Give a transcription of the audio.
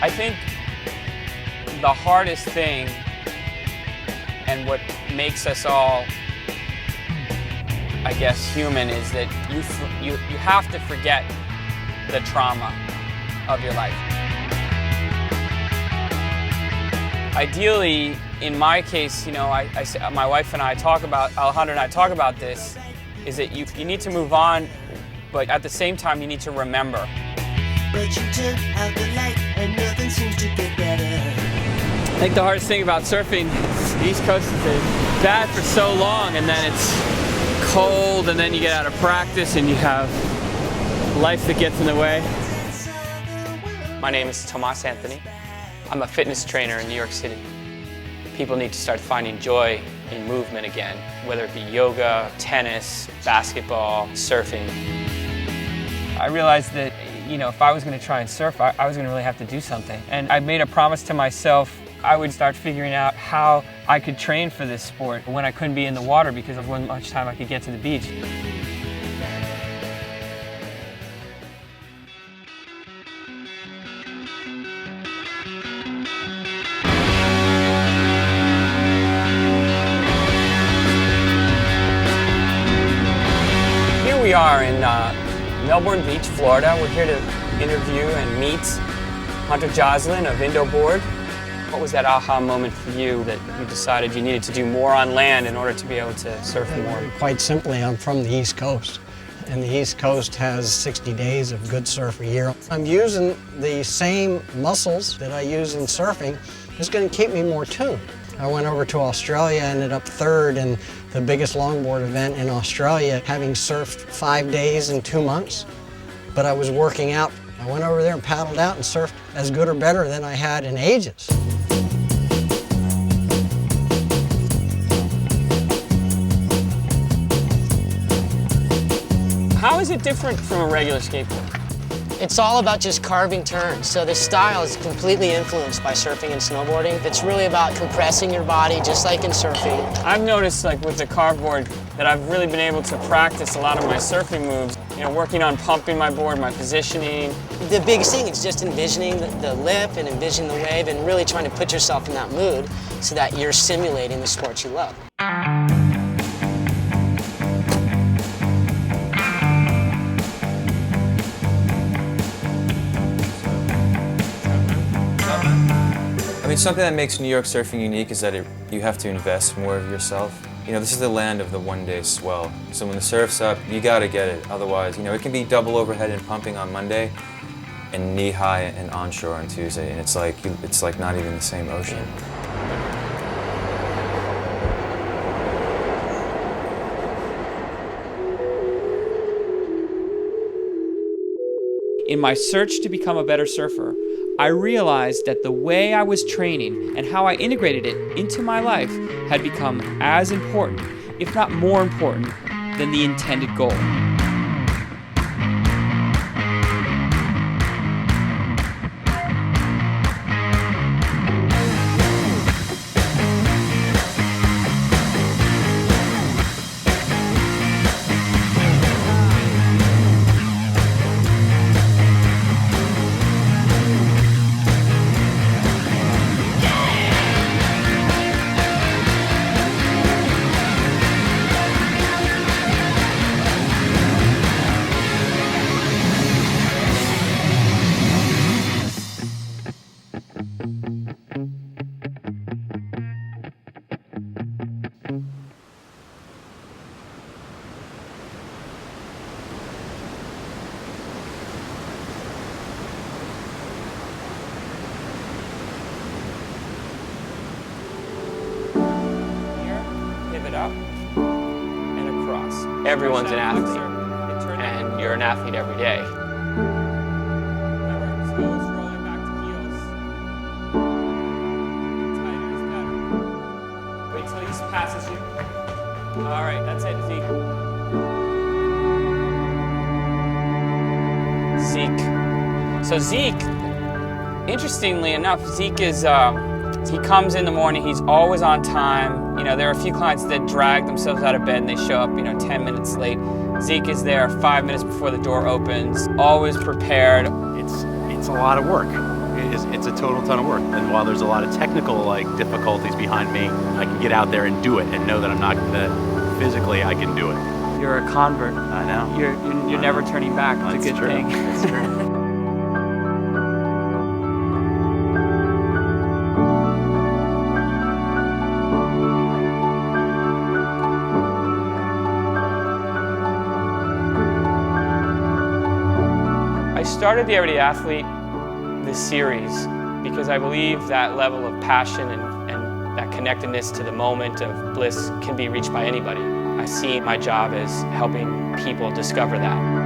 I think the hardest thing and what makes us all, I guess, human is that you have to forget the trauma of your life. Ideally, in my case, you know, my wife and I talk about, Alejandra and I talk about this, is that you need to move on, but at the same time you need to remember. But you turn out the light and nothing seems to get better. I think the hardest thing about surfing, the East Coast, is it's bad for so long, and then it's cold, and then you get out of practice and you have life that gets in the way. My name is Tomas Anthony. I'm a fitness trainer in New York City. People need to start finding joy in movement again, whether it be yoga, tennis, basketball, surfing. I realized that, you know, if I was going to try and surf, I was going to really have to do something. And I made a promise to myself I would start figuring out how I could train for this sport when I couldn't be in the water because of how much time I could get to the beach. Here we are in Melbourne Beach, Florida. We're here to interview and meet Hunter Joslin of Indoboard. What was that aha moment for you that you decided you needed to do more on land in order to be able to surf more? Quite simply, I'm from the East Coast, and the East Coast has 60 days of good surf a year. I'm using the same muscles that I use in surfing. It's going to keep me more tuned. I went over to Australia, ended up third in the biggest longboard event in Australia, having surfed 5 days in 2 months, but I was working out. I went over there and paddled out and surfed as good or better than I had in ages. How is it different from a regular skateboard? It's all about just carving turns. So the style is completely influenced by surfing and snowboarding. It's really about compressing your body, just like in surfing. I've noticed, like with the carveboard, that I've really been able to practice a lot of my surfing moves. You know, working on pumping my board, my positioning. The biggest thing is just envisioning the lip and envisioning the wave and really trying to put yourself in that mood so that you're simulating the sport you love. I mean, something that makes New York surfing unique is that you have to invest more of yourself. You know, this is the land of the one-day swell. So when the surf's up, you gotta get it. Otherwise, you know, it can be double overhead and pumping on Monday and knee-high and onshore on Tuesday, and it's like not even the same ocean. In my search to become a better surfer, I realized that the way I was training and how I integrated it into my life had become as important, if not more important, than the intended goal. Up and across. Everyone's an athlete, and you're an athlete every day. Remember, toes rolling back to heels. Tighter is better. Wait till he passes you. All right, that's it, Zeke. Zeke. So Zeke, interestingly enough, Zeke is he comes in the morning, he's always on time. You know, there are a few clients that drag themselves out of bed and they show up, 10 minutes late. Zeke is there 5 minutes before the door opens, always prepared. It's a lot of work. because it's a total ton of work. And while there's a lot of technical difficulties behind me, I can get out there and do it and know that physically I can do it. You're a convert. I know. You're never turning back. It's a good thing. That's true. I started the Everyday Athlete, this series, because I believe that level of passion and that connectedness to the moment of bliss can be reached by anybody. I see my job as helping people discover that.